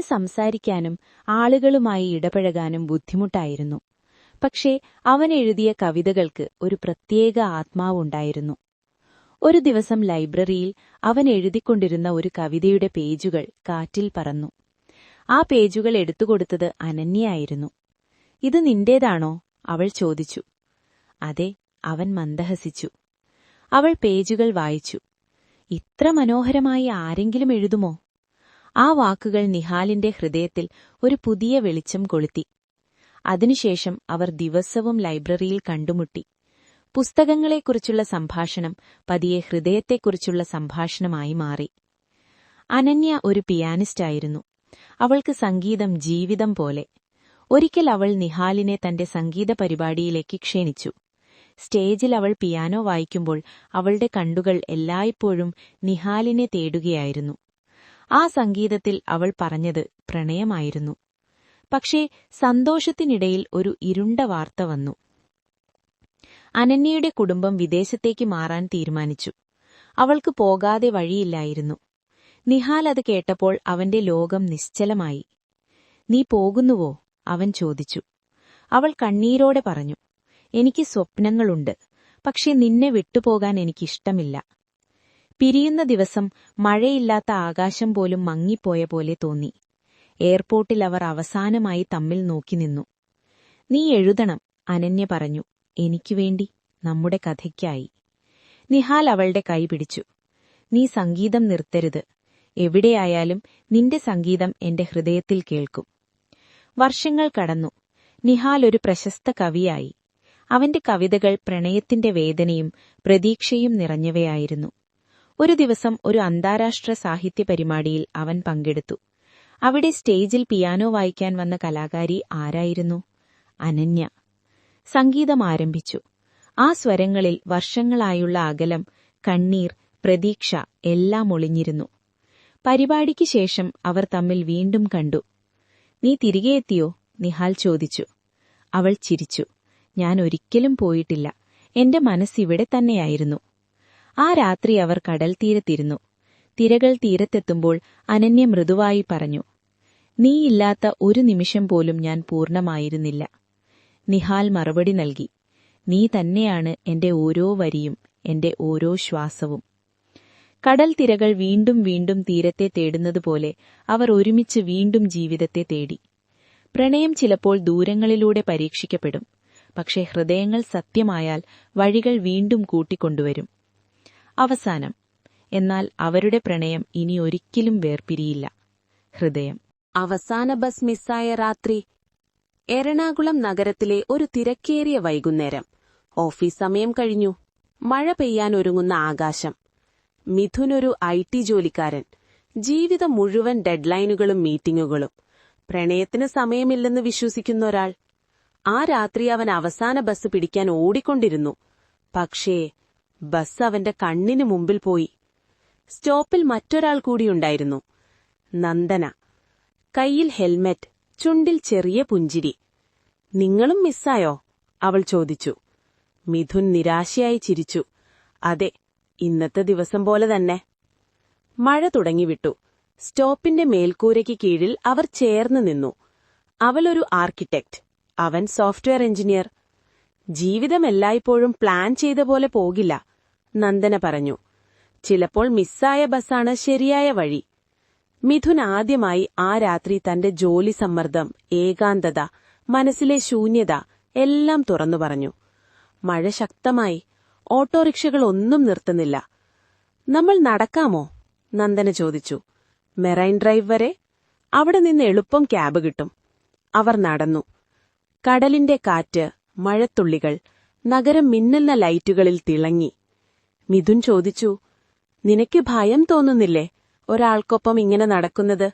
സംസാരിക്കാനും ആളുകളുമായി ഇടപഴകാനും ബുദ്ധിമുട്ടായിരുന്നു. പക്ഷേ അവൻ എഴുതിയ കവിതകൾക്ക് ഒരു പ്രത്യേക ആത്മാവുണ്ടായിരുന്നു. ഒരു ദിവസം ലൈബ്രറിയിൽ അവൻ എഴുതിക്കൊണ്ടിരുന്ന ഒരു കവിതയുടെ പേജുകൾ കാറ്റിൽ പറന്നു. ആ പേജുകൾ എടുത്തുകൊടുത്തത് അനന്യയായിരുന്നു. "ഇത് നിന്റേതാണോ?" അവൾ ചോദിച്ചു. "അതെ," അവൻ മന്ദഹസിച്ചു. അവൾ പേജുകൾ വായിച്ചു. "ഇത്ര മനോഹരമായി ആരെങ്കിലും എഴുതുമോ?" ആ വാക്കുകൾ നിഹാലിന്റെ ഹൃദയത്തിൽ ഒരു പുതിയ വെളിച്ചം കൊളുത്തി. അതിനുശേഷം അവർ ദിവസവും ലൈബ്രറിയിൽ കണ്ടുമുട്ടി. പുസ്തകങ്ങളെക്കുറിച്ചുള്ള സംഭാഷണം പതിയെ ഹൃദയത്തെക്കുറിച്ചുള്ള സംഭാഷണമായി മാറി. അനന്യ ഒരു പിയാനിസ്റ്റായിരുന്നു. അവൾക്ക് സംഗീതം ജീവിതം പോലെ. ഒരിക്കൽ അവൾ നിഹാലിനെ തന്റെ സംഗീത പരിപാടിയിലേക്ക് ക്ഷണിച്ചു. സ്റ്റേജിൽ അവൾ പിയാനോ വായിക്കുമ്പോൾ അവളുടെ കണ്ണുകൾ എല്ലായ്പ്പോഴും നിഹാലിനെ തേടുകയായിരുന്നു. ആ സംഗീതത്തിൽ അവൾ പറഞ്ഞത് പ്രണയമായിരുന്നു. പക്ഷേ സന്തോഷത്തിനിടയിൽ ഒരു ഇരുണ്ട വാർത്ത വന്നു. അനന്യയുടെ കുടുംബം വിദേശത്തേക്ക് മാറാൻ തീരുമാനിച്ചു. അവൾക്ക് പോകാതെ വഴിയില്ലായിരുന്നു. നിഹാൽ അത് കേട്ടപ്പോൾ അവന്റെ ലോകം നിശ്ചലമായി. "നീ പോകുന്നുവോ?" അവൻ ചോദിച്ചു. അവൾ കണ്ണീരോടെ പറഞ്ഞു, "എനിക്ക് സ്വപ്നങ്ങളുണ്ട്, പക്ഷെ നിന്നെ വിട്ടുപോകാൻ എനിക്കിഷ്ടമില്ല." പിരിയുന്ന ദിവസം മഴയില്ലാത്ത ആകാശം പോലും മങ്ങിപ്പോയ പോലെ തോന്നി. എയർപോർട്ടിൽ അവർ അവസാനമായി തമ്മിൽ നോക്കി നിന്നു. "നീ എഴുതണം," അനന്യ പറഞ്ഞു. "എനിക്കുവേണ്ടി, നമ്മുടെ കഥയ്ക്കായി." നിഹാൽ അവളുടെ കൈ പിടിച്ചു. "നീ സംഗീതം നിർത്തരുത്. എവിടെയായാലും നിന്റെ സംഗീതം എന്റെ ഹൃദയത്തിൽ കേൾക്കും." വർഷങ്ങൾ കടന്നു. നിഹാൽ ഒരു പ്രശസ്ത കവിയായി. അവന്റെ കവിതകൾ പ്രണയത്തിന്റെ വേദനയും പ്രതീക്ഷയും നിറഞ്ഞവയായിരുന്നു. ഒരു ദിവസം ഒരു അന്താരാഷ്ട്ര സാഹിത്യ പരിപാടിയിൽ അവൻ പങ്കെടുത്തു. അവിടെ സ്റ്റേജിൽ പിയാനോ വായിക്കാൻ വന്ന കലാകാരി ആരായിരുന്നു? അനന്യ. സംഗീതം ആരംഭിച്ചു. ആ സ്വരങ്ങളിൽ വർഷങ്ങളായുള്ള അകലം, കണ്ണീർ, പ്രതീക്ഷ എല്ലാം ഒളിഞ്ഞിരുന്നു. പരിപാടിക്ക് ശേഷം അവർ തമ്മിൽ വീണ്ടും കണ്ടു. "നീ തിരികെ എത്തിയോ?" നിഹാൽ ചോദിച്ചു. അവൾ ചിരിച്ചു. "ഞാൻ ഒരിക്കലും പോയിട്ടില്ല. എന്റെ മനസ്സിവിടെ തന്നെയായിരുന്നു." ആ രാത്രി അവർ കടൽ തീരത്തിരുന്നു. തിരകൾ തീരത്തെത്തുമ്പോൾ അനന്യ മൃദുവായി പറഞ്ഞു, "നീയില്ലാത്ത ഒരു നിമിഷം പോലും ഞാൻ പൂർണ്ണമായിരുന്നില്ല." നിഹാൽ മറുപടി നൽകി, "നീ തന്നെയാണ് എന്റെ ഓരോ വരിയും, എന്റെ ഓരോ ശ്വാസവും." കടൽ തിരകൾ വീണ്ടും വീണ്ടും തീരത്തെ തേടുന്നതുപോലെ അവർ ഒരുമിച്ച് വീണ്ടും ജീവിതത്തെ തേടി. പ്രണയം ചിലപ്പോൾ ദൂരങ്ങളിലൂടെ പരീക്ഷിക്കപ്പെടും. പക്ഷേ ഹൃദയങ്ങൾ സത്യമായാൽ വഴികൾ വീണ്ടും കൂട്ടിക്കൊണ്ടുവരും. അവസാനം, എന്നാൽ അവരുടെ പ്രണയം ഇനി ഒരിക്കലും വേർപിരിയില്ല. ഹൃദയം. അവസാന ബസ് മിസ്സായ രാത്രി. എറണാകുളം നഗരത്തിലെ ഒരു തിരക്കേറിയ വൈകുന്നേരം. ഓഫീസ് സമയം കഴിഞ്ഞു. മഴ പെയ്യാനൊരുങ്ങുന്ന ആകാശം. മിഥുൻ ഒരു IT ജോലിക്കാരൻ. ജീവിതം മുഴുവൻ ഡെഡ്ലൈനുകളും മീറ്റിംഗുകളും. പ്രണയത്തിന് സമയമില്ലെന്ന് വിശ്വസിക്കുന്ന ഒരാൾ. ആ രാത്രി അവൻ അവസാന ബസ് പിടിക്കാൻ ഓടിക്കൊണ്ടിരുന്നു. പക്ഷേ ബസ് അവന്റെ കണ്ണിന് മുമ്പിൽ പോയി. സ്റ്റോപ്പിൽ മറ്റൊരാൾ കൂടിയുണ്ടായിരുന്നു. നന്ദന. കയ്യിൽ ഹെൽമെറ്റ്, ചുണ്ടിൽ ചെറിയ പുഞ്ചിരി. "നിങ്ങളും മിസ്സായോ?" അവൾ ചോദിച്ചു. മിഥുൻ നിരാശയായി ചിരിച്ചു. "അതെ, ഇന്നത്തെ ദിവസം പോലെ തന്നെ." മഴ തുടങ്ങിവിട്ടു. സ്റ്റോപ്പിന്റെ മേൽക്കൂരയ്ക്ക് കീഴിൽ അവർ ചേർന്ന് നിന്നു. അവൾ ഒരു ആർക്കിടെക്ട്, അവൻ സോഫ്റ്റ്വെയർ എഞ്ചിനീയർ. "ജീവിതം എല്ലായ്പ്പോഴും പ്ലാൻ ചെയ്ത പോലെ പോകില്ല," നന്ദന പറഞ്ഞു. "ചിലപ്പോൾ മിസ്സായ ബസ്സാണ് ശരിയായ വഴി." മിഥുൻ ആദ്യമായി ആ രാത്രി തന്റെ ജോലി സമ്മർദ്ദം, ഏകാന്തത, മനസ്സിലെ ശൂന്യത എല്ലാം തുറന്നു പറഞ്ഞു. മഴ ശക്തമായി. ഓട്ടോറിക്ഷകൾ ഒന്നും നിർത്തുന്നില്ല. "നമ്മൾ നടക്കാമോ?" നന്ദന ചോദിച്ചു. "മെറൈൻ ഡ്രൈവ് വരെ. അവിടെ നിന്ന് എളുപ്പം ക്യാബ് കിട്ടും." അവർ നടന്നു. കടലിന്റെ കാറ്റ്, മഴത്തുള്ളികൾ, നഗരം മിന്നുന്ന ലൈറ്റുകളിൽ തിളങ്ങി. മിഥുൻ ചോദിച്ചു, "നിനക്ക് ഭയം തോന്നുന്നില്ലേ ഒരാൾക്കൊപ്പം ഇങ്ങനെ നടക്കുന്നത്?"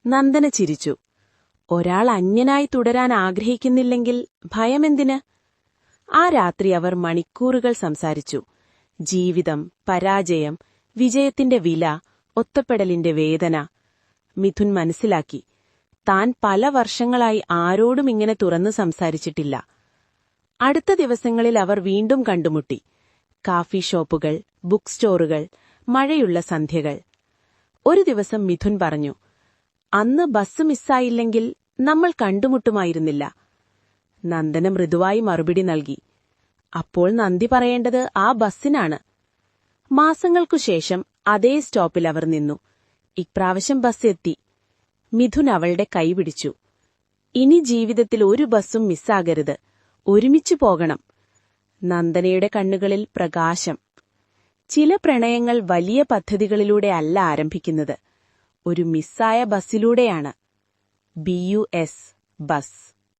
നന്ദന ചിരിച്ചു. "ഒരാൾ അന്യനായി തുടരാൻ ആഗ്രഹിക്കുന്നില്ലെങ്കിൽ ഭയമെന്തിന്?" ആ രാത്രി അവർ മണിക്കൂറുകൾ സംസാരിച്ചു. ജീവിതം, പരാജയം, വിജയത്തിന്റെ വില, ഒറ്റപ്പെടലിന്റെ വേദന. മിഥുൻ മനസ്സിലാക്കി, താൻ പല വർഷങ്ങളായി ആരോടും ഇങ്ങനെ തുറന്നു സംസാരിച്ചിട്ടില്ല. അടുത്ത ദിവസങ്ങളിൽ അവർ വീണ്ടും കണ്ടുമുട്ടി. കാഫി ഷോപ്പുകൾ, ബുക്ക് സ്റ്റോറുകൾ, മഴയുള്ള സന്ധ്യകൾ. ഒരു ദിവസം മിഥുൻ പറഞ്ഞു, അന്ന് ബസ് മിസ്സായില്ലെങ്കിൽ നമ്മൾ കണ്ടുമുട്ടുമായിരുന്നില്ല. നന്ദന മൃദുവായി മറുപടി നൽകി. അപ്പോൾ നന്ദി പറയേണ്ടത് ആ ബസ്സിനാണ്. മാസങ്ങൾക്കുശേഷം അതേ സ്റ്റോപ്പിൽ അവർ നിന്നു. ഇപ്രാവശ്യം ബസ് എത്തി. മിഥുൻ അവളുടെ കൈ പിടിച്ചു. ഇനി ജീവിതത്തിൽ ഒരു ബസ്സും മിസ്സാകരുത്. ഒരുമിച്ചു പോകണം. നന്ദനയുടെ കണ്ണുകളിൽ പ്രകാശം. ചില പ്രണയങ്ങൾ വലിയ പദ്ധതികളിലൂടെ അല്ല ആരംഭിക്കുന്നത്, ഒരു മിസ്സായ ബസ്സിലൂടെയാണ്. BUS bus.